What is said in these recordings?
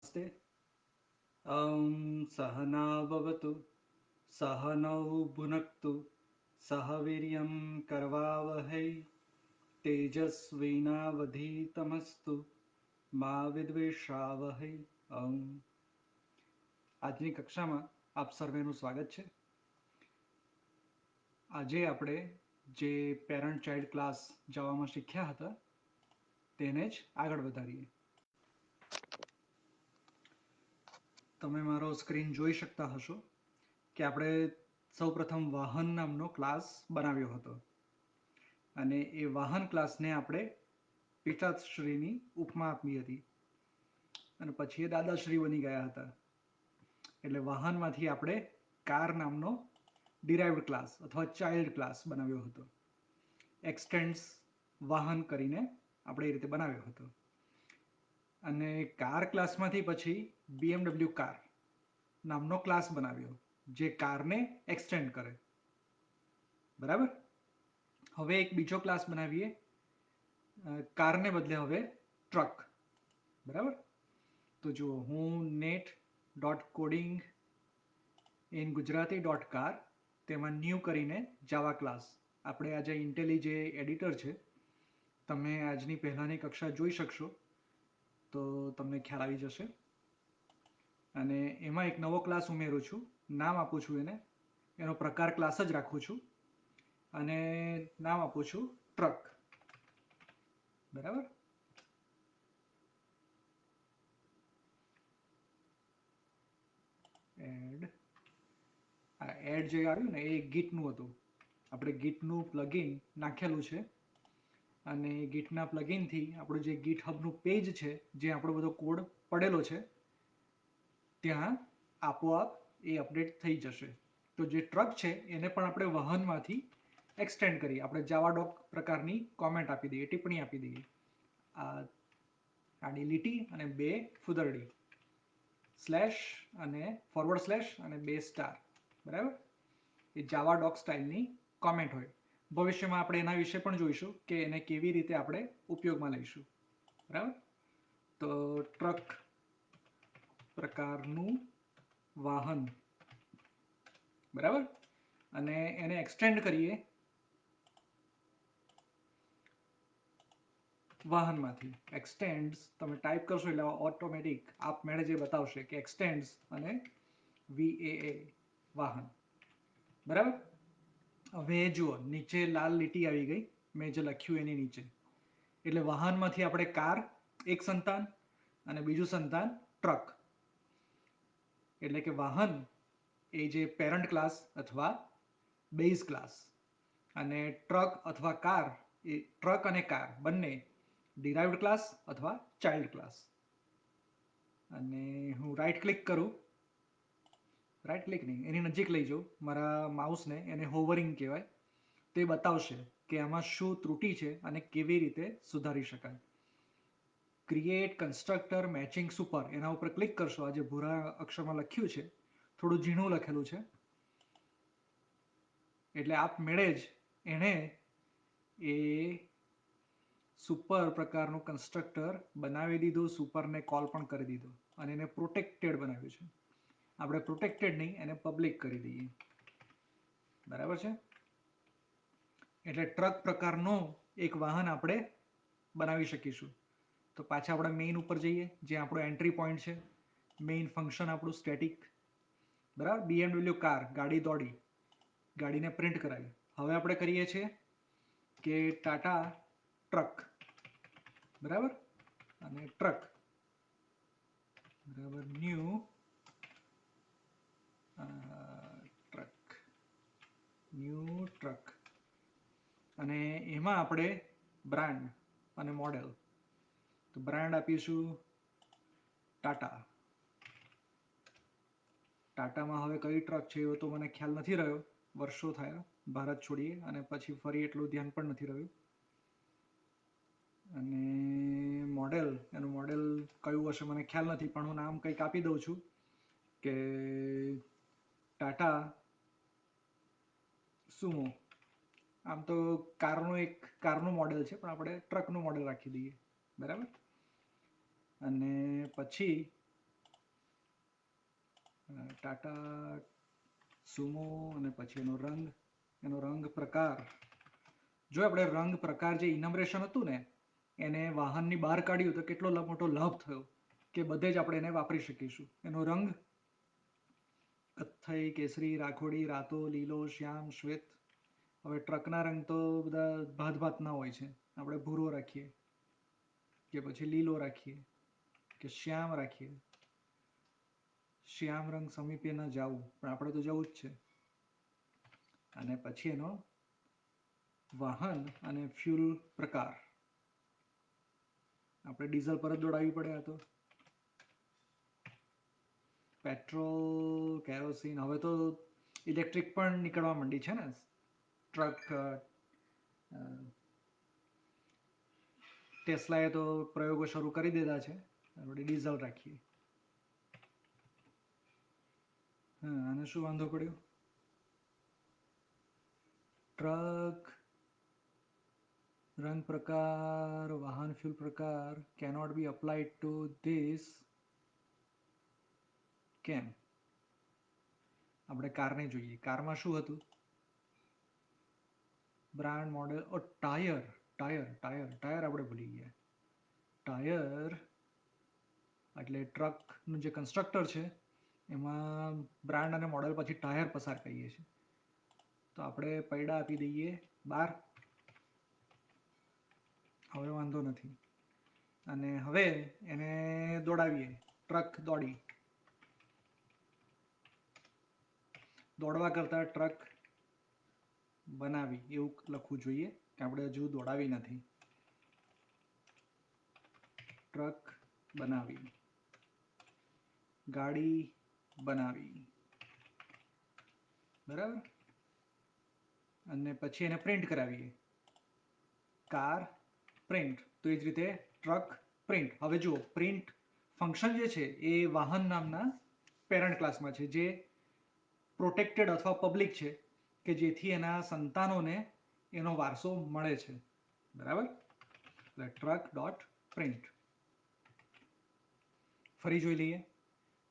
नमस्ते। सहना भवतु सहनौ भुनक्तु सह वीर्यं करवावहै तेजस्विनावधीतमस्तु मा विद्विषावहै। આજની કક્ષામાં આપ સર્વેનું સ્વાગત છે। આજે આપણે જે પેરેન્ટ ચાઇલ્ડ ક્લાસ જવામાં શીખ્યા હતા તેને જ આગળ વધારીએ। તમે મારો સ્ક્રીન જોઈ શકતા હશો કે આપણે સૌપ્રથમ વાહન નામનો ક્લાસ બનાવ્યો હતો અને એ વાહન ક્લાસને આપણે પિતાશ્રીની ઉપમા આપી હતી અને પછી એ દાદાશ્રી બની ગયા હતા। એટલે વાહનમાંથી આપણે કાર નામનો ડિરાઇવ્ડ ક્લાસ અથવા ચાઇલ્ડ ક્લાસ બનાવ્યો હતો। એક્સટેન્ડ્સ વાહન કરીને આપણે એ રીતે બનાવ્યો હતો અને કાર ક્લાસમાંથી પછી BMW કાર નામનો ક્લાસ બનાવ્યો જે કારને એક્સટેન્ડ કરે। બરાબર। હવે એક બીજો ક્લાસ બનાવીએ કારને બદલે હવે ટ્રક। બરાબર। તો જુઓ હું net dot coding in Gujarati dot car તેમાં ન્યૂ કરીને જાવા ક્લાસ આપણે આજે ઇન્ટેલી જે એડિટર છે તમે આજની પહેલાંની કક્ષા જોઈ શકશો તો તમને ખ્યાલ આવી જશે। અને એમાં એક નવો ક્લાસ ઉમેરું છું, નામ આપું છું એનો પ્રકાર ક્લાસ જ રાખું છું અને નામ આપું છું ટ્રક। બરાબર। એડ આ એડ જે આવ્યું ને એ ગીટનું હતું, આપણે ગીટનું પ્લગઇન નાખેલું છે અને ગીટના પ્લગઇનથી આપણું જે ગીટ હબનું પેજ છે જે આપણો બધો કોડ પડેલો છે ત્યાં આપોઆપ એ અપડેટ થઈ જશે। તો જે ટ્રક છે એને પણ આપણે વાહનમાંથી એક્સટેન્ડ કરીએ, આપણે જાવા ડોક પ્રકારની કોમેન્ટ આપી દઈએ, ટિપ્પણી આપી દઈએ। આડી લીટી અને બે ફૂદરડી સ્લેશ અને ફોરવર્ડ સ્લેશ અને બે સ્ટાર। બરાબર। એ જાવા ડોક સ્ટાઇલની કોમેન્ટ હોય। ભવિષ્યમાં આપણે એના વિશે પણ જોઈશું કે એને કેવી રીતે આપણે ઉપયોગમાં લઈશું। બરાબર। તો ટ્રક પ્રકારનું વાહન। બરાબર। અને એને એક્સટેન્ડ કરીએ વાહનમાંથી। એક્સટેન્ડ્સ તમે ટાઈપ કરશો એટલે ઓટોમેટિક આપમેળે જે બતાવશે કે એક્સટેન્ડ્સ અને VAA વાહન। બરાબર। હવે જુઓ નીચે લાલ લીટી આવી ગઈ મેં જે લખ્યું એની નીચે, એટલે વાહનમાંથી આપણે કાર એક સંતાન અને બીજું સંતાન ટ્રક। એટલે કે વાહન એ જે પેરન્ટ ક્લાસ અથવા બેઝ ક્લાસ અને ટ્રક અથવા કાર એ ટ્રક અને કાર બંને ડિરાઇવ્ડ ક્લાસ અથવા ચાઇલ્ડ ક્લાસ। અને હું રાઈટ ક્લિક કરું, રાઈટ ક્લિક નહીં એની નજીક લઈ જાઉં મારા માઉસને, એને હોવરિંગ કહેવાય। તે બતાવશે કે આમાં શું ત્રુટિ છે અને કેવી રીતે સુધારી શકાય। ક્રિએટ કન્સ્ટ્રક્ટર મેચિંગ સુપર એના ઉપર ક્લિક કરશો, આ જે ભૂરા અક્ષરમાં લખ્યું છે થોડું ઝીણું લખેલું છે એટલે આપમેળે જ એણે એ સુપર પ્રકારનું કન્સ્ટ્રક્ટર બનાવી દીધું, સુપરને કોલ પણ કરી દીધું અને એને પ્રોટેક્ટેડ બનાવ્યું છે। આપણે પ્રોટેક્ટેડ નહીં એને પબ્લિક કરી દઈએ। બરાબર છે। એટલે ટ્રક પ્રકારનો એક વાહન આપણે બનાવી શકીશું। તો પાછા આપણે મેઇન ઉપર જઈએ જે આપણો એન્ટ્રી પોઈન્ટ છે, મેઇન ફંક્શન આપણું સ્ટેટિક। બરાબર। BMW કાર ગાડી દોડી, ગાડીને પ્રિન્ટ કરાવી। હવે આપણે કરીએ છીએ કે ટાટા ટ્રક। બરાબર। અને ટ્રક બરાબર ન્યૂ ટ્રક, ન્યૂ ટ્રક અને એમાં આપણે બ્રાન્ડ અને મોડેલ, તો બ્રાન્ડ આપીશું ટાટા। ટાટામાં હવે કઈ ટ્રક છે એવો તો મને ખ્યાલ નથી રહ્યો, વર્ષો થયા ભારત છોડીએ અને પછી ફરી એટલું ધ્યાન પણ નથી રહ્યું। અને મોડેલ, એનું મોડેલ કયું હશે મને ખ્યાલ નથી પણ હું નામ કંઈક આપી દઉં છું કે ટાટા સુમો। આમ તો કારનું મોડેલ છે પણ આપણે ટ્રકનું મોડેલ રાખી દઈએ। બરાબર। અને પછી ટાટા સુમો અને પછી એનો રંગ પ્રકાર. જો આપણે રંગ પ્રકાર જે ઇનમરેશન હતું ને એને વાહનની બહાર કાઢ્યું તો કેટલો મોટો લાભ થયો કે બધે જ આપણે એને વાપરી શકીશું. એનો રંગ કથ્થઈ, કેસરી, રાખોડી, રાતો, લીલો, શ્યામ, શ્વેત. હવે ટ્રકના રંગ તો બધા ભાતના હોય છે. આપણે ભૂરો રાખીએ કે પછી લીલો રાખીએ કે શ્યામ રાખીએ. શ્યામ રંગ સમીપે ન જાવું, પણ આપણે તો જવું જ છે. અને પછી એનો વાહન અને ફ્યુલ પ્રકાર. આપણે ડીઝલ પર જ દોડાવવી પડે. આ તો પેટ્રોલ, કેરોસીન, હવે તો ઇલેક્ટ્રિક પણ નીકળવા માંડી છે ને. ટ્રક ટેસ્લાએ તો પ્રયોગો શરૂ કરી દીધા છે. આપણે ડીઝલ રાખીએ. હા, આને શું વાંધો પડ્યો? ટ્રક રંગ પ્રકાર, વાહન ફ્યુલ પ્રકાર cannot be applied to this. કેમ? આપણે કારને જોઈએ. કારમાં શું હતું? બ્રાન્ડ, મોડેલ, ઓ ટાયર. ટાયર આપણે ભૂલી ગયા. ટાયર એટલે ટ્રકનું જે કન્સ્ટ્રક્ટર છે એમાં બ્રાન્ડ અને મોડેલ પછી ટાયર પસાર કરીએ છીએ. તો આપણે પૈડા આપી દઈએ 12. હવે વાંધો નથી. અને હવે એને દોડાવીએ. ટ્રક દોડવા કરતા ટ્રક બનાવી એવું લખવું જોઈએ કે આપણે હજુ દોડાવી નથી. ટ્રક બનાવી, ગાડી બનાવી, બરાબર. અને પછી એને પ્રિન્ટ કરાવીએ. Car print. તો એ જ રીતે ટ્રક પ્રિન્ટ. હવે જુઓ, પ્રિન્ટ ફંક્શન જે છે એ વાહન નામના પેરેન્ટ ક્લાસમાં છે, જે પ્રોટેક્ટેડ અથવા પબ્લિક છે, કે જેથી એના સંતાનોને એનો વારસો મળે છે. બરાબર. એટલે ટ્રક ડોટ પ્રિન્ટ. ફરી જોઈ લઈએ.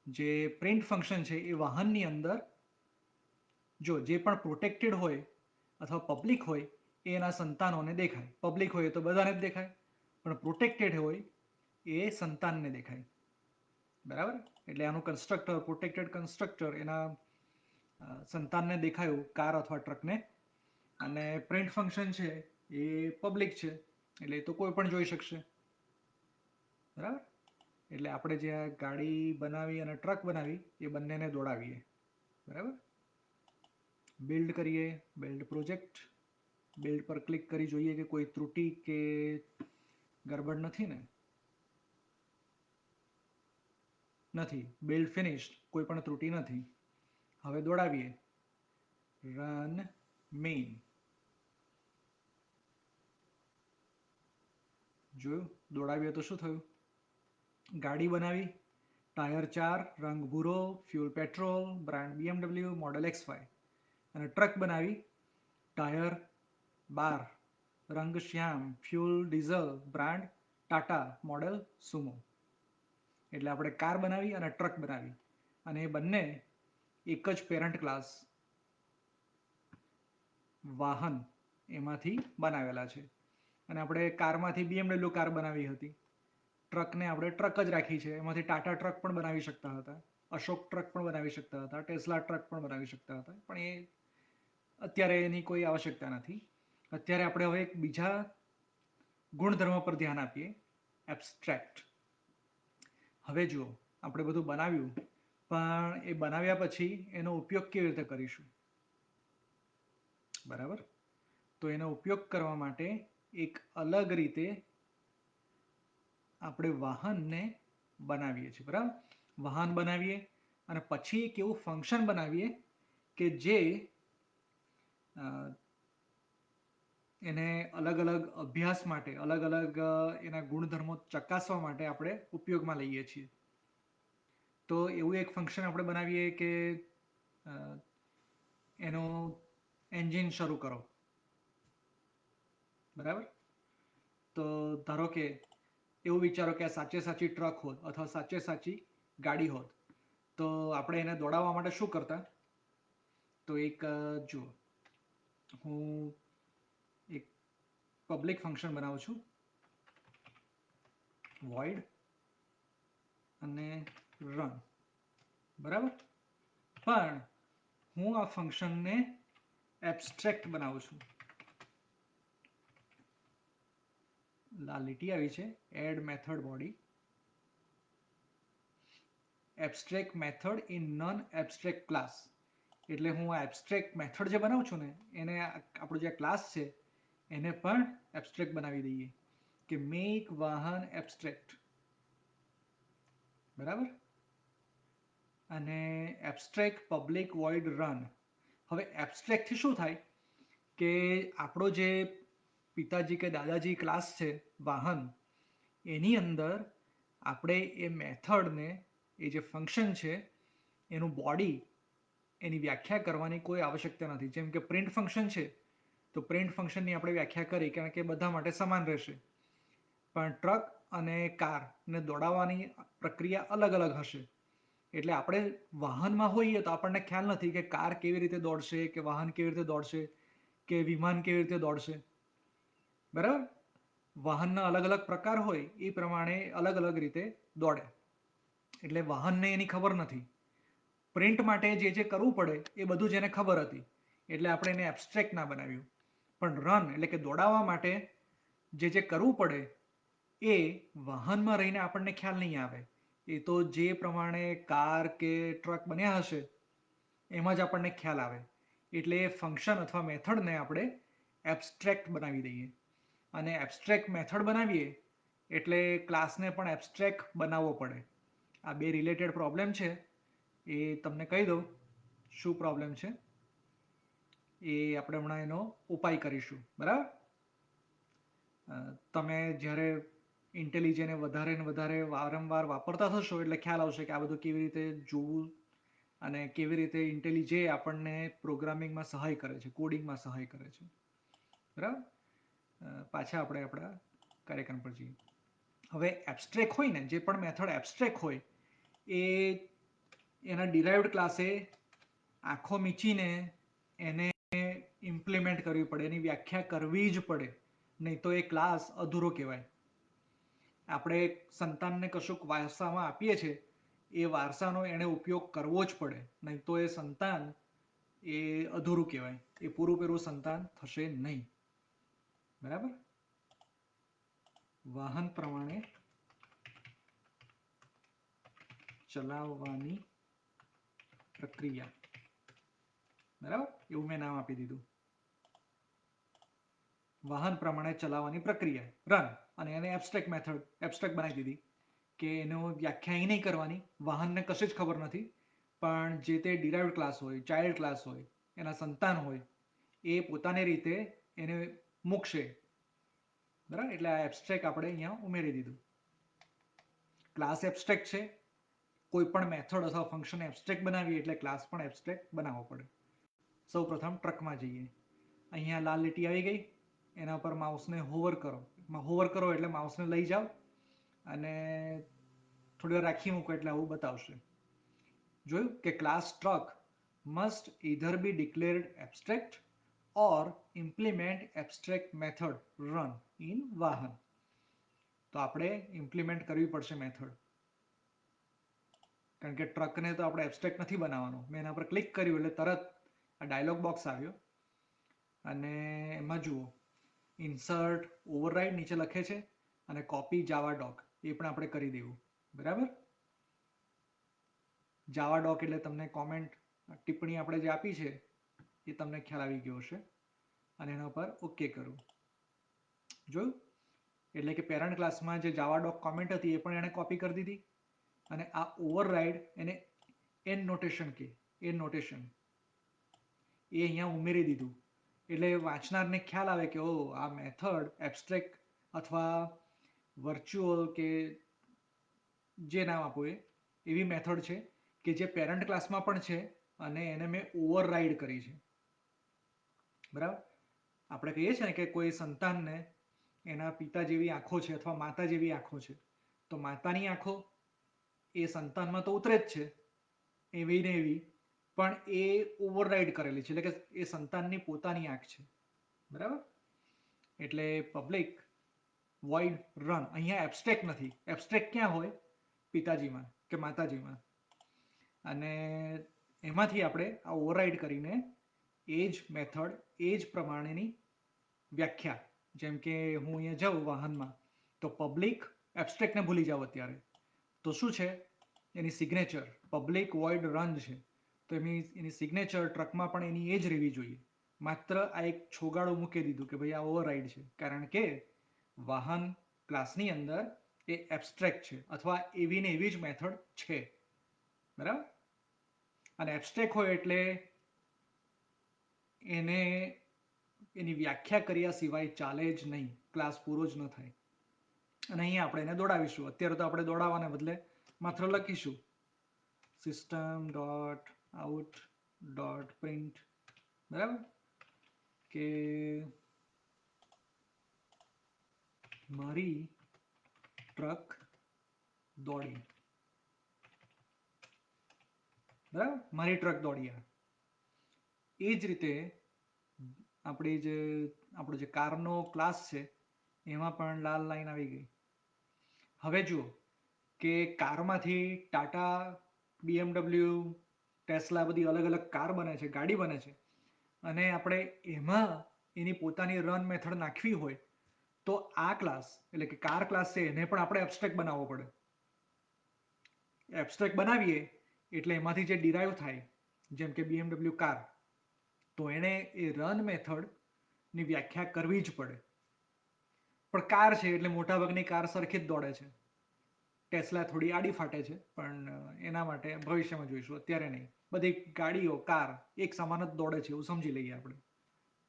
જે પ્રિન્ટ ફંક્શન છે એ વાહનની અંદર જો જે પણ પ્રોટેક્ટેડ હોય અથવા પબ્લિક હોય એ એના સંતાનોને દેખાય. પબ્લિક હોય તો બધાને જ દેખાય, પણ પ્રોટેક્ટેડ હોય એ સંતાનને દેખાય. બરાબર. એટલે આનું કન્સ્ટ્રક્ટર, પ્રોટેક્ટેડ કન્સ્ટ્રક્ટર એના સંતાનને દેખાયું, કાર અથવા ટ્રકને. અને પ્રિન્ટ ફંક્શન છે એ પબ્લિક છે, એટલે તો કોઈ પણ જોઈ શકશે. બરાબર. એટલે આપણે જે આ ગાડી બનાવી અને ટ્રક બનાવી એ બંનેને દોડાવીએ. બરાબર. બિલ્ડ કરીએ. Build project. બિલ્ડ પર ક્લિક કરી જોઈએ કે કોઈ ત્રુટિ કે ગરબડ નથી ને. નથી. Build finished. કોઈ પણ ત્રુટિ નથી. હવે દોડાવીએ. Run main. જોયું? દોડાવીએ તો શું થયું? ગાડી બનાવી. ટાયર 4, રંગ ભૂરો, fuel petrol, brand BMW, model XY. અને ટ્રક બનાવી. ટાયર 12, રંગ શ્યામ, fuel diesel, brand Tata, model Sumo. એટલે આપણે કાર બનાવી અને ટ્રક બનાવી, અને એ બંને એક જ પેરેન્ટ ક્લાસ વાહન એમાંથી બનાવેલા છે. અને આપણે કારમાંથી BMW કાર બનાવી હતી, ટ્રકને આપણે ટ્રક જ રાખી છે. એમાંથી ટાટા ટ્રક પણ બનાવી શકતા હતા, અશોક ટ્રક પણ બનાવી શકતા હતા, ટેસ્લા ટ્રક પણ બનાવી શકતા હતા, પણ એ અત્યારે એની કોઈ આવશ્યકતા નથી. અત્યારે આપણે હવે એક બીજા ગુણધર્મ પર ધ્યાન આપીએ, એબ્સ્ટ્રેક્ટ. હવે જુઓ, આપણે બધું બનાવ્યું, પણ એ બનાવ્યા પછી એનો ઉપયોગ કેવી રીતે કરીશું? બરાબર. તો એનો ઉપયોગ કરવા માટે એક અલગ રીતે આપણે વાહનને બનાવીએ છીએ. બરાબર. વાહન બનાવીએ અને પછી એક એવું ફંક્શન બનાવીએ કે જે એને અલગ અલગ અભ્યાસ માટે, અલગ અલગ એના ગુણધર્મો ચકાસવા માટે આપણે ઉપયોગમાં લઈએ છીએ. તો એવું એક ફંક્શન આપણે બનાવીએ કે એનો એન્જિન શરૂ કરો. બરાબર. તો ધારો કે એવું વિચારો કે આ સાચે સાચી ટ્રક હોત અથવા સાચે સાચી ગાડી હોત, તો આપણે એને દોડાવવા માટે શું કરતા? તો એક જુઓ, હું એક પબ્લિક ફંક્શન બનાવું છું, void અને run, બરાબર? પણ હું આ ફંક્શનને એબ્સ્ટ્રેક્ટ બનાવું છું. લાલ લીટી આવી છે, add method body, abstract method in non abstract class. એટલે હું આ એબ્સ્ટ્રેક્ટ મેથડ જે બનાવું છું ને એને આપણો જે ક્લાસ છે એને પણ એબ્સ્ટ્રેક્ટ બનાવી દઈએ કે મેક વાહન એબ્સ્ટ્રેક્ટ, બરાબર? અને એબ્સ્ટ્રેક્ટ પબ્લિક વોઇડ રન. હવે એબ્સ્ટ્રેક્ટથી શું થાય કે આપણો જે પિતાજી કે દાદાજી ક્લાસ છે વાહન, એની અંદર આપણે એ મેથડને, એ જે ફંક્શન છે એનું બોડી, એની વ્યાખ્યા કરવાની કોઈ આવશ્યકતા નથી. જેમ કે પ્રિન્ટ ફંક્શન છે તો પ્રિન્ટ ફંક્શનની આપણે વ્યાખ્યા કરી કારણ કે બધા માટે સમાન રહેશે. પણ ટ્રક અને કારને દોડાવવાની પ્રક્રિયા અલગ અલગ હશે. એટલે આપણે વાહનમાં હોઈએ તો આપણને ખ્યાલ નથી કે કાર કેવી રીતે દોડશે, કે વાહન કેવી રીતે દોડશે, કે વિમાન કેવી રીતે દોડશે, બરાબર? વાહનના અલગ અલગ પ્રકાર હોય એ પ્રમાણે અલગ અલગ રીતે દોડે. એટલે વાહનને એની ખબર નથી. પ્રિન્ટ માટે જે જે કરવું પડે એ બધું જ એને ખબર હતી, એટલે આપણે એને એબ્સ્ટ્રેક્ટ ના બનાવ્યું. પણ રન એટલે કે દોડાવવા માટે જે જે કરવું પડે એ વાહનમાં રહીને આપણને ખ્યાલ નહીં આવે. એ તો જે પ્રમાણે કાર કે ટ્રક બન્યા હશે એમાં જ આપણને ખ્યાલ આવે. એટલે એ ફંક્શન અથવા મેથડને આપણે એબ્સ્ટ્રેક્ટ બનાવી દઈએ. અને એબ્સ્ટ્રેક્ટ મેથડ બનાવીએ એટલે ક્લાસને પણ એબ્સ્ટ્રેક્ટ બનાવવો પડે. આ બે રિલેટેડ પ્રોબ્લેમ છે, એ તમને કહી દઉં શું પ્રોબ્લેમ છે, એ આપણે હમણાં એનો ઉપાય કરીશું, બરાબર? તમે જ્યારે ઇન્ટેલિજન્સને વધારે ને વધારે વારંવાર વાપરતા થશો એટલે ખ્યાલ આવશે કે આ બધું કેવી રીતે જોવું અને કેવી રીતે ઇન્ટેલિજે આપણને પ્રોગ્રામિંગમાં સહાય કરે છે, કોડિંગમાં સહાય કરે છે, બરાબર? પાછા આપણે આપણા કાર્યક્રમ પર જઈએ. હવે એબ્સ્ટ્રેક્ટ હોય ને, જે પણ મેથડ એબ્સ્ટ્રેક્ટ હોય એ એના ડિરાઇવ્ડ ક્લાસે આંખો મીચીને એને ઇમ્પ્લિમેન્ટ કરવી પડે, એની વ્યાખ્યા કરવી જ પડે, નહીં તો એ ક્લાસ અધૂરો કહેવાય. આપણે સંતાનને કશુંક વારસામાં આપીએ છીએ, એ વારસાનો એણે ઉપયોગ કરવો જ પડે, નહીં તો એ સંતાન એ અધૂરું કહેવાય, એ પૂરું સંતાન થશે નહીં, બરાબર? વાહન પ્રમાણે ચલાવવાની પ્રક્રિયા, બરાબર? એવું મેં નામ આપી દીધું, વાહન પ્રમાણે ચલાવવાની પ્રક્રિયા, રન. અને એને એબ્સ્ટ્રેક્ટ મેથડ એબ્સ્ટ્રેક્ટ બનાવી દીધી કે એનો વ્યાખ્યા નહીં કરવાની, વાહનને કશી જ ખબર નથી, પણ જે તે ડિરાઇવ્ડ ક્લાસ હોય, ચાઇલ્ડ ક્લાસ હોય, એના સંતાન હોય, એ પોતાની રીતે એને મૂકશે, બરાબર? એટલે આ એબ્સ્ટ્રેક્ટ આપણે અહીંયા ઉમેરી દીધું. ક્લાસ એબ્સ્ટ્રેક્ટ છે, કોઈ પણ મેથડ અથવા ફંક્શન એબ્સ્ટ્રેક્ટ બનાવીએ એટલે ક્લાસ પણ એબ્સ્ટ્રેક્ટ બનાવવો પડે. સૌ પ્રથમ ટ્રકમાં જઈએ. અહીંયા લાલ લીટી આવી ગઈ, એના પર માઉસને હોવર કરો. હોવર કરો એટલે માઉસને લઈ જાઓ અને થોડી વાર રાખી મૂકો એટલે આવું બતાવશે. જોયું કે class truck must either be declared abstract or implement abstract method run in વાહન. તો આપણે ઇમ્પ્લિમેન્ટ કરવી પડશે મેથડ, કારણ કે ટ્રકને તો આપણે એબ્સ્ટ્રેક્ટ નથી બનાવવાનો. મેં એના પર ક્લિક કર્યું એટલે તરત આ ડાયલોગ બોક્સ આવ્યો અને એમાં જુઓ ઇન્સર્ટ ઓવરરાઇડ નીચે લખે છે અને કોપી જાવા ડોક એ પણ આપણે કરી દેવું, બરાબર? જાવા ડોક એટલે તમને કોમેન્ટ, ટિપ્પણી આપણે જે આપી છે એ તમને ખ્યાલ આવી ગયો હશે. અને એના પર ઓકે કરું. જોયું? એટલે કે પેરેન્ટ ક્લાસમાં જે જાવા ડોક કોમેન્ટ હતી એ પણ એણે કોપી કરી દીધી અને આ ઓવરરાઇડ એને એન નોટેશન કે એન નોટેશન એ અહીંયા ઉમેરી દીધું. એટલે વાંચનારને ખ્યાલ આવે કે ઓ આ મેથડ એબ્સ્ટ્રેક્ટ અથવા વર્ચ્યુઅલ કે જે નામ આપો એ એવી મેથડ છે કે જે પેરેન્ટ ક્લાસમાં પણ છે અને એને મેં ઓવરરાઇડ કરી છે, બરાબર? આપણે કહીએ છીએ ને કે કોઈ સંતાનને એના પિતા જેવી આંખો છે અથવા માતા જેવી આંખો છે, તો માતાની આંખો એ સંતાનમાં તો ઉતરે જ છે, એવી ને એવી, પણ એ ઓવરરાઈડ કરેલી છે, એટલે કે એ સંતાનની પોતાની આંખ છે. બરાબર. એટલે પબ્લિક વોઇડ રન અહીંયા એબ્સ્ટ્રેક્ટ નથી. એબ્સ્ટ્રેક્ટ ક્યાં હોય? પિતાજીમાં કે માતાજીમાં. અને એમાંથી આપણે આ ઓવરરાઈડ કરીને એ જ મેથડ, એ જ પ્રમાણેની વ્યાખ્યા, જેમ કે હું અહીંયા જાઉં વાહનમાં, તો પબ્લિક એબ્સ્ટ્રેક્ટને ભૂલી જાઓ અત્યારે, તો શું છે એની સિગ્નેચર પબ્લિક વોઇડ રન છે, તો એની સિગ્નેચર ટ્રકમાં પણ એની એ જ રહેવી જોઈએ. માત્ર આ એક છોગાડું મૂકી દીધું કે ભાઈ આ ઓવરરાઈડ છે, કારણ કે વાહન ક્લાસની અંદર એ એબ્સ્ટ્રેક્ટ છે અથવા એવી ને એવી જ મેથડ છે. બરાબર. અને એબ્સ્ટ્રેક્ટ હોય એટલે એને એની વ્યાખ્યા કર્યા સિવાય ચાલે જ નહીં, ક્લાસ પૂરો જ ન થાય. અને અહીંયા આપણે એને દોડાવીશું. અત્યારે તો આપણે દોડાવવાને બદલે માત્ર લખીશું system dot out dot print. બરાબર. કે મારી ટ્રક દોડી. બરાબર. મારી ટ્રક દોડી. એ જ રીતે આપણો જે કારનો ક્લાસ છે એમાં પણ લાલ લાઈન આવી ગઈ. હવે જુઓ કે કારમાંથી ટાટા, BMW, ટેસ્લા બધી અલગ અલગ કાર બને છે, ગાડી બને છે, અને આપણે એમાં એની પોતાની રન મેથડ નાખવી હોય તો આ ક્લાસ એટલે કે કાર ક્લાસ છે એને પણ આપણે એબ્સ્ટ્રેક્ટ બનાવવો પડે. એબ્સ્ટ્રેક્ટ બનાવીએ એટલે એમાંથી જે ડિરાઈવ થાય, જેમ કે BMW કાર, તો એને એ રન મેથડની વ્યાખ્યા કરવી જ પડે. પણ કાર છે એટલે મોટાભાગની કાર સરખી જ દોડે છે. ટેસ્લા થોડી આડી ફાટે છે, પણ એના માટે ભવિષ્યમાં જોઈશું, અત્યારે નહીં. બધી ગાડીઓ, કાર એક સમાન જ દોડે છે એવું સમજી લઈએ આપણે.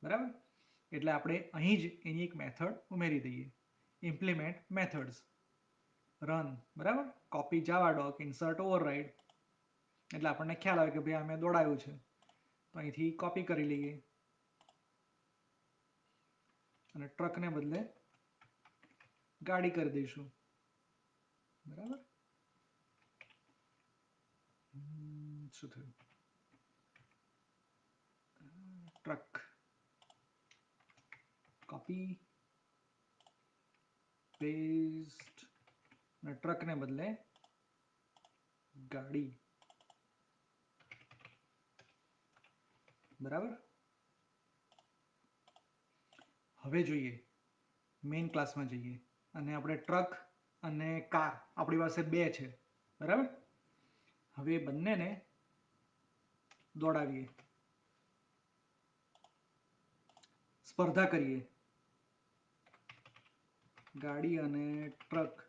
બરાબર. એટલે આપણે અહીં જ એની એક મેથડ ઉમેરી દઈએ, ઇમ્પ્લિમેન્ટ મેથડ્સ રન. બરાબર. કોપી જાવા ડોક ઇન્સર્ટ ઓવરરાઈડ, એટલે આપણને ખ્યાલ આવે કે ભાઈ આ મેં દોડાયું છે, તો અહીંથી કોપી કરી લઈએ અને ટ્રકને બદલે ગાડી કરી દઈશું. બરાબર. શું થયું? ટ્રક કોપી પેસ્ટ અને ટ્રકને બદલે ગાડી. બરાબર. હવે જોઈએ મેઇન ક્લાસમાં જઈએ અને આપણે ટ્રક અને કાર આપણી પાસે બે છે. બરાબર. હવે બંનેને દોડાવીએ, સ્પર્ધા કરીએ. ગાડી અને ટ્રકની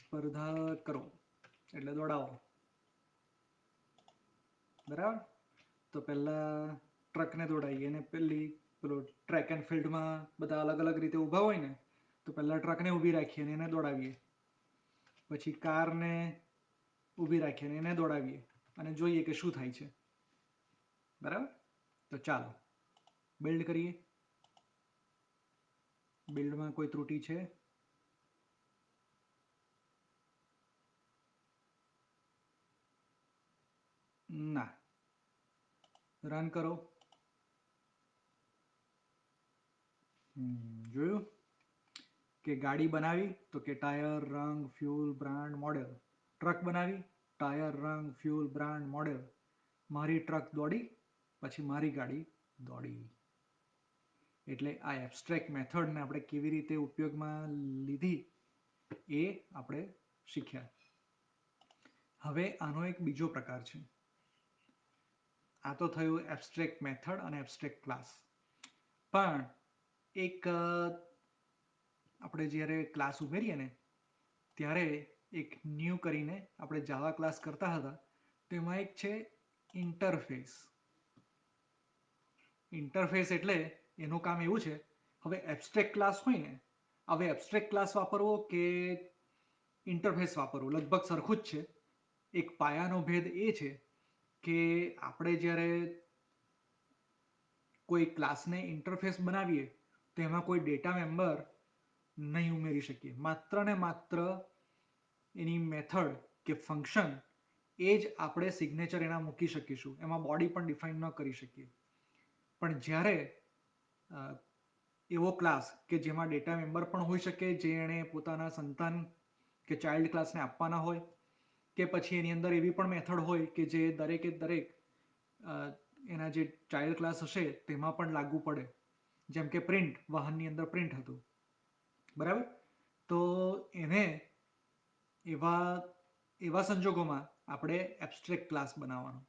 સ્પર્ધા કરો એટલે દોડાવો. બરાબર. તો પહેલા ટ્રકને દોડાવીએ, અને પેલો ટ્રેક એન્ડ ફિલ્ડમાં બધા અલગ અલગ રીતે ઊભા હોય ને, તો પહેલા ટ્રકને ઊભી રાખીએ અને એને દોડાવીએ. પછી કારને ઊભી રાખીએ અને એને દોડાવીએ અને જોઈએ કે શું થાય છે. બરાબર. તો ચાલો બિલ્ડ કરીએ. બિલ્ડમાં કોઈ ત્રુટિ છે? ના. રન કરો. જોયું કે ગાડી બનાવી તો કે ટાયર, રંગ, ફ્યુલ, બ્રાન્ડ, મોડેલ. ટ્રક બનાવી, ટાયર, રંગ, ફ્યુલ, બ્રાન્ડ, મોડેલ. મારી ટ્રક દોડી, પછી મારી ગાડી દોડી. એટલે આ એબ્સ્ટ્રેક્ટ મેથડને આપણે કેવી રીતે ઉપયોગમાં લીધી એ આપણે શીખ્યા. હવે આનો એક બીજો પ્રકાર છે. આ તો થયું એબ્સ્ટ્રેક્ટ મેથડ અને એબ્સ્ટ્રેક્ટ ક્લાસ. પણ એક આપણે જ્યારે ક્લાસ ઉમેરીએ ને ત્યારે એક ન્યૂ કરીને આપણે જાવા ક્લાસ કરતા હતા, તેમાં એક છે ઇન્ટરફેસ. ઇન્ટરફેસ એટલે એનું કામ એવું છે, હવે એબ્સ્ટ્રેક્ટ ક્લાસ હોય ને, હવે એબ્સ્ટ્રેક્ટ ક્લાસ વાપરવો કે ઇન્ટરફેસ વાપરવું લગભગ સરખું જ છે. એક પાયાનો ભેદ એ છે કે આપણે જ્યારે કોઈ ક્લાસને ઇન્ટરફેસ બનાવીએ તો એમાં કોઈ ડેટા મેમ્બર નહીં ઉમેરી શકીએ. માત્ર ને માત્ર એની મેથડ કે ફંક્શન એ જ આપણે સિગ્નેચર એના મૂકી શકીશું, એમાં બોડી પણ ડિફાઇન ન કરી શકીએ. પણ જ્યારે એવો ક્લાસ કે જેમાં ડેટા મેમ્બર પણ હોઈ શકે, જે એણે પોતાના સંતાન કે ચાઇલ્ડ ક્લાસને આપવાના હોય, કે પછી એની અંદર એવી પણ મેથડ હોય કે જે દરેકે દરેક એના જે ચાઇલ્ડ ક્લાસ હશે તેમાં પણ લાગુ પડે, જેમ કે પ્રિન્ટ, વાહનની અંદર પ્રિન્ટ હતું, બરાબર. તો એને એવા એવા સંજોગોમાં આપણે એબ્સ્ટ્રેક્ટ ક્લાસ બનાવવાનો,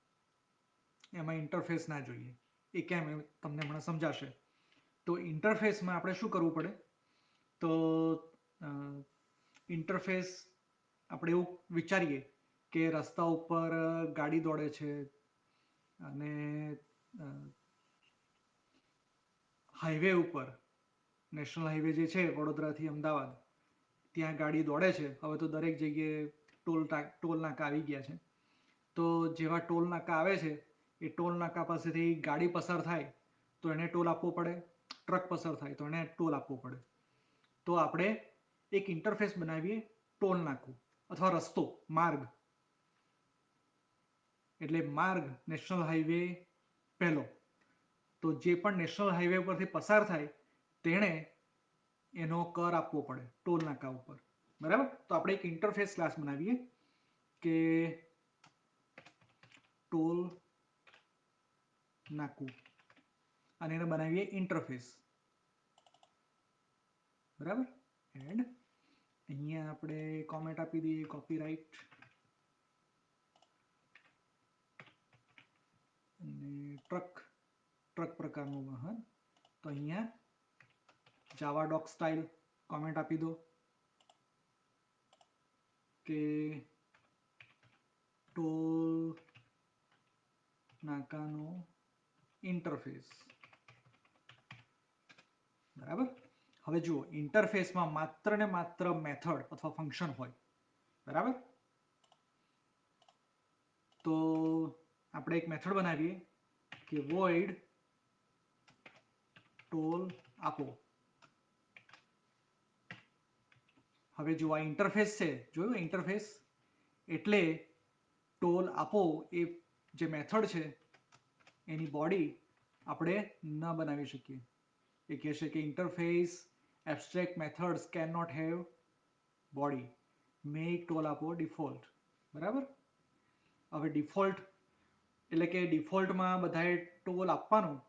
એમાં ઇન્ટરફેસ ના જોઈએ. એ કેમ, એ તમને હમણાં સમજાશે. તો ઇન્ટરફેસમાં આપણે શું કરવું પડે, તો ઇન્ટરફેસ આપણે એવું વિચારીએ કે રસ્તા ઉપર ગાડી દોડે છે અને હાઈવે ઉપર, નેશનલ હાઈવે જે છે વડોદરાથી અમદાવાદ, ત્યાં ગાડી દોડે છે. હવે તો દરેક જગ્યાએ ટોલ નાકા આવી ગયા છે. તો જેવા ટોલ નાકા આવે છે, એ ટોલ નાકા પાસેથી ગાડી પસાર થાય તો એને ટોલ આપવો પડે, ટ્રક પસાર થાય તો એને ટોલ આપવો પડે. તો આપણે એક ઇન્ટરફેસ બનાવીએ, ટોલ નાકું અથવા રસ્તો, માર્ગ. એટલે માર્ગ, નેશનલ હાઈવે પહેલો. તો જે પણ નેશનલ હાઈવે પરથી પસાર થાય તેણે એનો કર આપવો પડે ટોલ નાકા ઉપર, બરાબર. તો આપણે એક ઇન્ટરફેસ ક્લાસ બનાવીએ કે ટોલ નાકું, અને એને બનાવીએ ઇન્ટરફેસ, બરાબર. એન્ડ અહીંયા આપણે કોમેન્ટ આપી દઈએ, કોપીરાઇટ, અને ટ્રક પ્રકારનું વાહન. તો અહીંયા જાવા ડોક સ્ટાઇલ કોમેન્ટ આપી દો કે ટોલ નાકાનો ઇન્ટરફેસ, બરાબર. હવે જુઓ, ઇન્ટરફેસમાં માત્ર ને માત્ર મેથડ અથવા ફંક્શન હોય, બરાબર. તો આપણે એક મેથડ બનાવીએ કે void ટોલ આપો. હવે જો આ ઇન્ટરફેસ છે, જોયું ઇન્ટરફેસ, એટલે ટોલ આપો એ જે મેથડ છે એની બોડી આપણે ન બનાવી શકીએ. એ કહેશે કે interface abstract methods can not have body, મેક ટોલ આપો ડિફોલ્ટ, બરાબર. હવે ડિફોલ્ટ એટલે કે ડિફોલ્ટમાં બધાએ ટોલ આપવાનું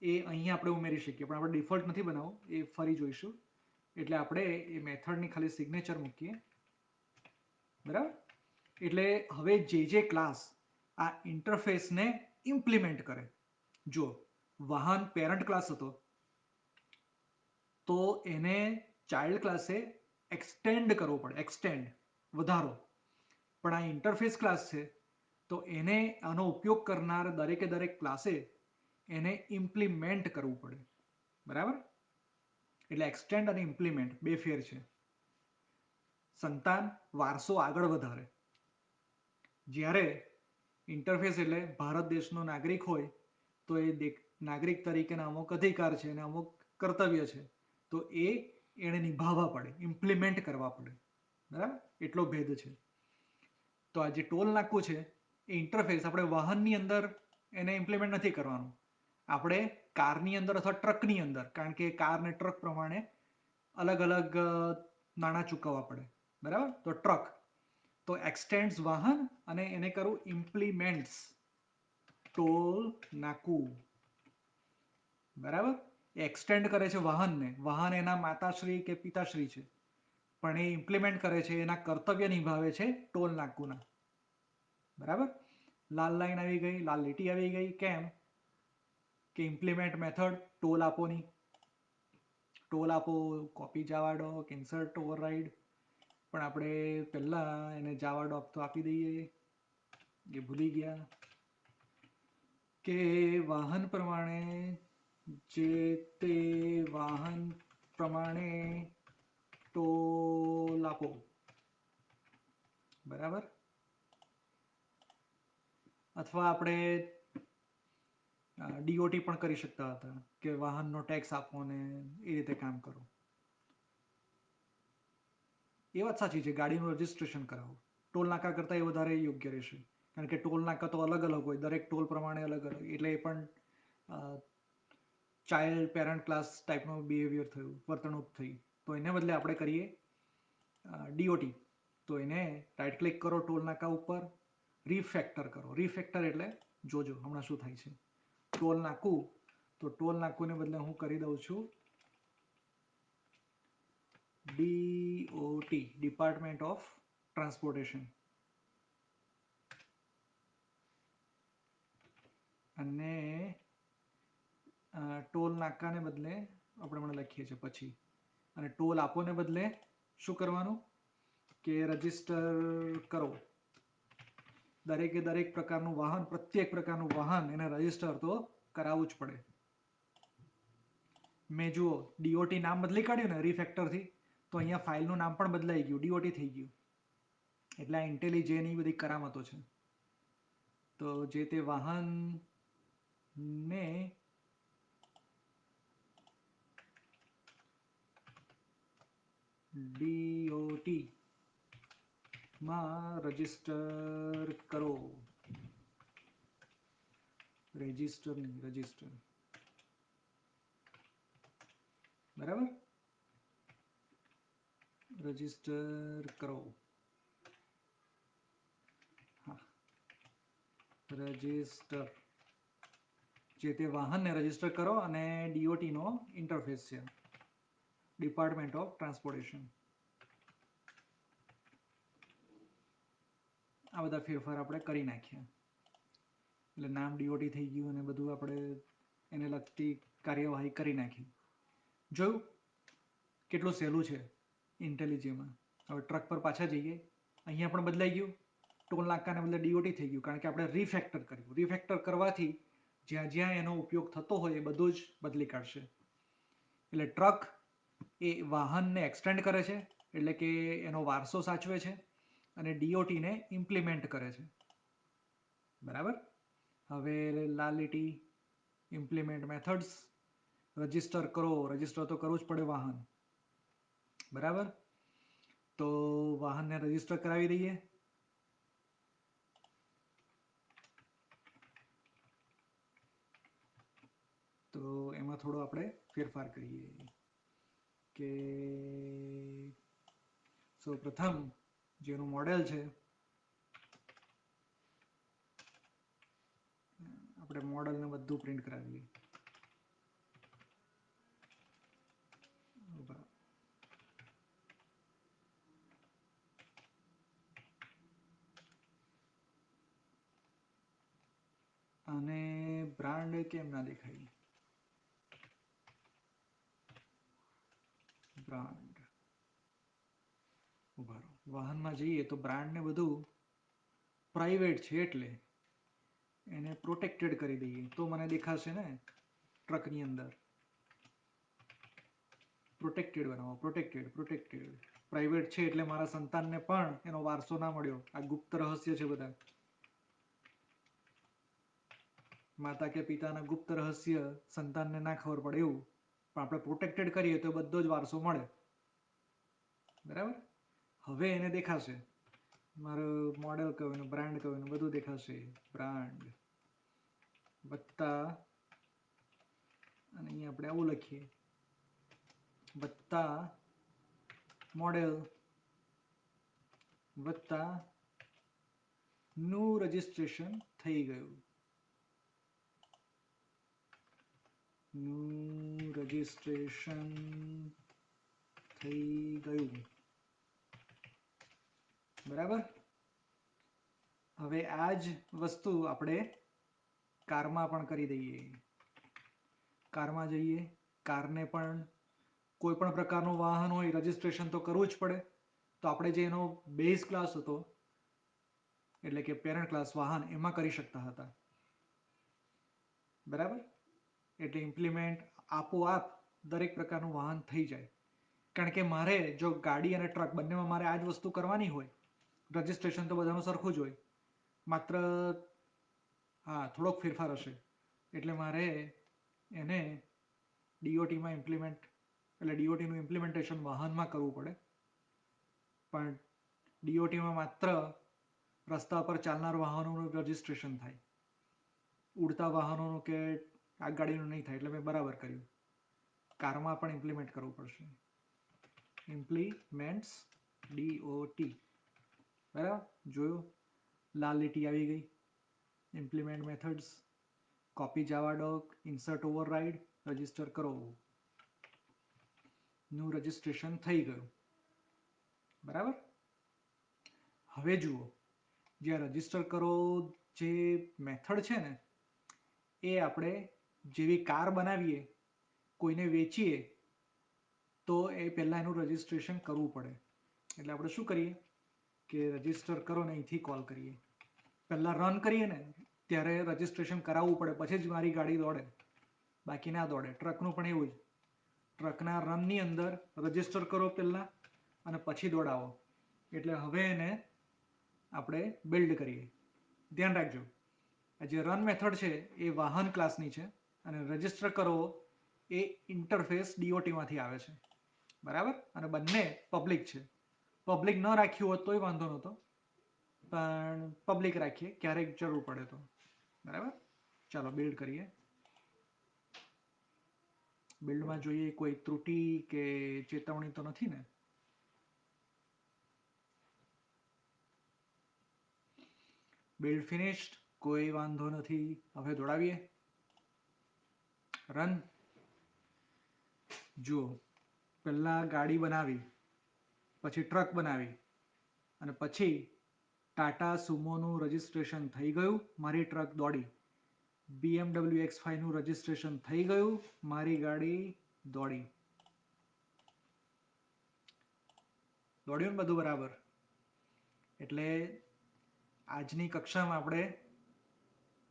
એ અહીંયા આપણે ઉમેરી શકીએ, પણ આપણે ડિફોલ્ટ નથી બનાવવું, એ ફરી જોઈશું. એટલે આપણે એ મેથડની ખાલી સિગ્નેચર મૂકીએ, બરાબર. એટલે હવે જે ક્લાસ આ ઇન્ટરફેસને ઇમ્પ્લિમેન્ટ કરે, જો વાહન પેરન્ટ ક્લાસ હતો તો એને ચાઇલ્ડ ક્લાસે એક્સટેન્ડ કરવો પડે, એક્સટેન્ડ, વધારો. પણ આ ઇન્ટરફેસ ક્લાસ છે તો એને આનો ઉપયોગ કરનાર દરેકે દરેક ક્લાસે એને ઇમ્પ્લિમેન્ટ કરવું પડે, બરાબર. એટલે એક્સટેન્ડ અને ઇમ્પ્લિમેન્ટ બે ફેર છે. સંતાન વારસો આગળ વધારે. જ્યારે ઇન્ટરફેસ એટલે ભારત દેશનો નાગરિક હોય તો એ નાગરિક તરીકેના અમુક અધિકાર છે અને અમુક કર્તવ્ય છે, તો એ એને નિભાવવા પડે, ઇમ્પ્લિમેન્ટ કરવા પડે, બરાબર. એટલો ભેદ છે. તો આ જે ટોલ નાકું છે એ ઇન્ટરફેસ આપણે વાહનની અંદર એને ઇમ્પ્લિમેન્ટ નથી કરવાનું, આપણે કારની અંદર અથવા ટ્રકની અંદર, કારણ કે કાર ને ટ્રક પ્રમાણે અલગ અલગ નાણાં ચૂકવવા પડે, બરાબર. તો ટ્રક, તો એક્સટેન્ડ્સ વાહન અને એને કરું ઇમ્પ્લિમેન્ટ્સ ટોલ નાકું, બરાબર. એ એક્સટેન્ડ કરે છે વાહનને, વાહન એના માતાશ્રી કે પિતાશ્રી છે, પણ એ ઇમ્પ્લિમેન્ટ કરે છે, એના કર્તવ્ય નિભાવે છે ટોલ નાકુના, બરાબર. લાલ લાઈન આવી ગઈ, લાલ લીટી આવી ગઈ, કેમ કે ઇમ્પ્લિમેન્ટ મેથડ ટોલ આપોની. ટોલ આપો, કોપી જાવા ડોક, ઇન્સર્ટ ઓવરરાઇડ, પણ આપણે પહેલા એને જાવા ડોક તો આપી દઈએ, એ ભૂલી ગયા કે વાહન પ્રમાણે, જે તે વાહન પ્રમાણે ટોલ આપો, બરાબર. અથવા આપણે ડીઓટી પણ કરી શકતા હતા કે વાહનનો ટેક્સ આપો ને એ રીતે કામ કરો. એ વાત સાચી છે, ગાડીનું રજિસ્ટ્રેશન કરાવો ટોલ નાકા કરતાં એ વધારે યોગ્ય રહેશે, કારણ કે ટોલ નાકા તો અલગ અલગ હોય, દરેક ટોલ પ્રમાણે અલગ અલગ, એટલે એ પણ ચાઇલ્ડ પેરેન્ટ ક્લાસ ટાઈપનું બિહેવિયર થયું, વર્તણૂક થઈ. તો એને બદલે આપણે કરીએ ડીઓટી. તો એને રાઈટ ક્લિક કરો ટોલ નાકા ઉપર, રીફેક્ટર કરો. રીફેક્ટર એટલે જોજો હમણાં શું થાય છે. ટોલ નાકું, તો ટોલ નાકુને બદલે હું કરી દઉં છું DOT, ડિપાર્ટમેન્ટ ઓફ ટ્રાન્સપોર્ટેશન. અને ટોલ નાકાને બદલે આપણે મને લખીએ છીએ પછી, અને ટોલ આપોને બદલે શું કરવાનું કે રજિસ્ટર કરો. દરેકે દરેક પ્રકારનું વાહન, પ્રત્યેક પ્રકારનું વાહન એને રજિસ્ટર તો કરાવવું જ પડે. મેં જુઓ DOT નામ બદલી કાઢ્યું ને રીફેક્ટરથી, તો અહીંયા ફાઇલનું નામ પણ બદલાઈ ગયું, DOT થઈ ગયું. એટલે આ ઇન્ટેલિજેની બધી કરામતો છે. તો જે તે વાહનને DOT માં રજિસ્ટર કરો. રજિસ્ટર નહીં, રજિસ્ટર. બરાબર, રજિસ્ટર કરો. હા, રજિસ્ટર. જે તે વાહનને રજિસ્ટર કરો, અને DOT નો ઇન્ટરફેસ છે, ડિપાર્ટમેન્ટ ઓફ ટ્રાન્સપોર્ટેશન. આ બધા ફેરફાર આપણે કરી નાખ્યા, એટલે નામ DOT થઈ ગયું અને બધું આપણે એને લગતી કાર્યવાહી કરી નાખી. જોયું કેટલું સહેલું છે ઇન્ટેલિજેમાં. હવે ટ્રક પર પાછા જઈએ. અહીંયા પણ બદલાઈ ગયું, ટોલ નાકાને બદલે DOT થઈ ગયું, કારણ કે આપણે રીફેક્ટર કર્યું. રીફેક્ટર કરવાથી જ્યાં જ્યાં એનો ઉપયોગ થતો હોય એ બધું જ બદલી કાઢશે. એટલે ટ્રક એ વાહનને એક્સટેન્ડ કરે છે, એટલે કે એનો વારસો સાચવે છે, અને DOTને ઇમ્પ્લિમેન્ટ કરે છે. બરાબર. હવે લાલ લીટી, ઇમ્પ્લિમેન્ટ મેથડ્સ. રજિસ્ટર કરો, રજિસ્ટર તો કરવું જ પડે વાહન. બરાબર, તો વાહનને રજિસ્ટર કરાવી દઈએ. તો એમાં થોડો આપણે ફેરફાર કરીએ કે સૌ પ્રથમ જેનું મોડેલ છે આપણે મોડેલને બધું પ્રિન્ટ કરાવીએ. અને બ્રાન્ડ કેમ ના દેખાય? બ્રાન્ડ ઉભા રહો, વાહનમાં જઈએ તો બ્રાન્ડ ને બધું પ્રાઇવેટ છે, એટલે એને પ્રોટેક્ટેડ કરી દઈએ તો મને દેખાશે ને ટ્રકની અંદર. પ્રોટેક્ટેડ બનાવો, પ્રોટેક્ટેડ, પ્રોટેક્ટેડ. પ્રાઇવેટ છે એટલે મારા સંતાનને પણ એનો વારસો ના મળ્યો. આ ગુપ્ત રહસ્ય છે બધા. માતા કે પિતાના ગુપ્ત રહસ્ય સંતાનને ના ખબર પડે એવું, પણ આપણે પ્રોટેક્ટેડ કરીએ તો બધો જ વારસો મળે. બરાબર. હવે એને દેખાશે મારું મોડેલ કયું ને બ્રાન્ડ કયું ને બધું દેખાશે. બ્રાન્ડ વત્તા, અને અહીંયા આપણે આવું લખીએ, વત્તા મોડેલ વત્તા નું રજિસ્ટ્રેશન થઈ ગયું. નું રજિસ્ટ્રેશન થઈ ગયું. બરાબર. હવે આ જ વસ્તુ આપણે કારમાં પણ કરી દઈએ. કારમાં જઈએ, કારને પણ કોઈ પણ પ્રકારનું વાહન હોય રજિસ્ટ્રેશન તો કરવું જ પડે. તો આપણે જે એનો બેઝ ક્લાસ હતો, એટલે કે પેરેન્ટ ક્લાસ વાહન, એમાં કરી શકતા હતા. બરાબર. એટલે ઇમ્પ્લિમેન્ટ આપોઆપ દરેક પ્રકારનું વાહન થઈ જાય. કારણ કે મારે જો ગાડી અને ટ્રક બંનેમાં મારે આ જ વસ્તુ કરવાની હોય, રજિસ્ટ્રેશન તો બધાનું સરખું જ હોય, માત્ર હા થોડોક ફેરફાર હશે. એટલે મારે એને DOTમાં ઇમ્પ્લિમેન્ટ, એટલે DOTનું ઇમ્પ્લિમેન્ટેશન વાહનમાં કરવું પડે. પણ ડીઓટીમાં માત્ર રસ્તા પર ચાલનાર વાહનોનું રજીસ્ટ્રેશન થાય, ઉડતા વાહનોનું કે આગગાડીનું નહીં થાય. એટલે મેં બરાબર કર્યું. કારમાં પણ ઇમ્પ્લિમેન્ટ કરવું પડશે. ઇમ્પ્લિમેન્ટ્સ DOT. બરાબર, જોયું? લાલ લીટી આવી ગઈ. ઇમ્પ્લિમેન્ટ મેથડ્સ, કોપી જાવા ડોક, ઇન્સર્ટ ઓવરરાઇડ, રજીસ્ટર કરો. નું રજીસ્ટ્રેશન થઈ ગયું. બરાબર. હવે જુઓ, જે રજીસ્ટર કરો જે મેથડ છે ને, એ આપણે જેવી કાર બનાવીએ, કોઈને વેચીએ, તો એ પહેલાં એનું રજીસ્ટ્રેશન કરવું પડે. એટલે આપણે શું કરીએ કે રજીસ્ટર કરો ને અહીંથી કોલ કરીએ. પહેલાં રન કરીએ ને ત્યારે રજીસ્ટ્રેશન કરાવવું પડે, પછી જ મારી ગાડી દોડે, બાકી ના દોડે. ટ્રકનું પણ એવું જ. ટ્રકના રનની અંદર રજીસ્ટર કરો પહેલાં અને પછી દોડાવો. એટલે હવે એને આપણે બિલ્ડ કરીએ. ધ્યાન રાખજો, આ જે રન મેથડ છે એ વાહન ક્લાસની છે અને રજીસ્ટર કરો એ ઇન્ટરફેસ DOTમાંથી આવે છે. બરાબર. અને બંને પબ્લિક છે. પબ્લિક ન રાખ્યું હોત તોય વાંધો નહોતો, પણ પબ્લિક રાખીએ ક્યારેક જરૂર પડે તો. બરાબર. ચાલો બિલ્ડ કરીએ. બિલ્ડમાં જોઈએ કોઈ ત્રુટી કે ચેતવણી તો નથી ને? બિલ્ડ ફિનિશ્ડ, કોઈ વાંધો નથી. હવે દોડાવીએ. રન. જુઓ, પહેલા ગાડી બનાવી, પછી ટ્રક બનાવી અને પછી ટાટા સુમોનું રજીસ્ટ્રેશન થઈ ગયું, મારી ટ્રક દોડી. BMW X5 નું રજીસ્ટ્રેશન થઈ ગયું, મારી ગાડી દોડી. દોડ્યું ને બધું બરાબર? એટલે આજની કક્ષામાં આપણે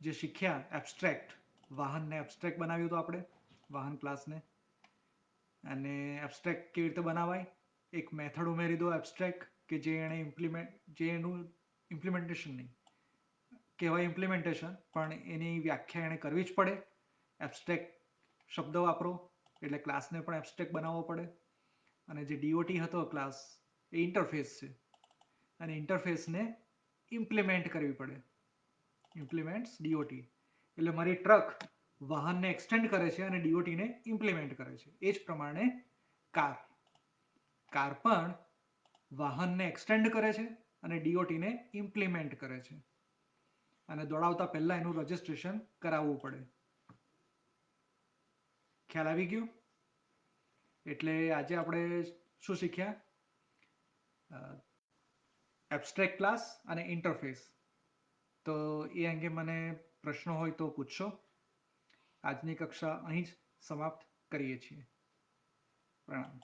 જે શીખ્યા એબ્સ્ટ્રેક્ટ, વાહનને એબ્સ્ટ્રેક્ટ બનાવ્યું હતું આપણે, વાહન ક્લાસને. અને એબ્સ્ટ્રેક્ટ કેવી રીતે બનાવાય? એક મેથડ ઉમેરી દો એબ્સ્ટ્રેક્ટ કે જે એનું ઇમ્પ્લિમેન્ટેશન નહીં કહેવાય, ઇમ્પ્લિમેન્ટેશન, પણ એની વ્યાખ્યા એણે કરવી જ પડે. એબ્સ્ટ્રેક્ટ શબ્દ વાપરો એટલે ક્લાસને પણ એબ્સ્ટ્રેક્ટ બનાવવો પડે. અને જે DOT હતો ક્લાસ, એ ઇન્ટરફેસ છે અને ઇન્ટરફેસને ઇમ્પ્લિમેન્ટ કરવી પડે. ઇમ્પ્લિમેન્ટ્સ DOT. એટલે મારી ટ્રક વાહનને એક્સટેન્ડ કરે છે અને DOTને ઇમ્પ્લિમેન્ટ કરે છે. એ જ પ્રમાણે કાર પણ વાહનને એક્સટેન્ડ કરે છે અને DOTને ઇમ્પ્લિમેન્ટ કરે છે. અને દોડાવતા પહેલા એનું રજીસ્ટ્રેશન કરાવવું પડે. ખ્યાલ આવી ગયો? એટલે આજે આપણે શું શીખ્યા? એબ્સ્ટ્રેક્ટ ક્લાસ અને ઇન્ટરફેસ. તો એ અંગે મને પ્રશ્નો હોય તો પૂછશો. આજની કક્ષા અહીં જ સમાપ્ત કરીએ છીએ. પ્રણામ.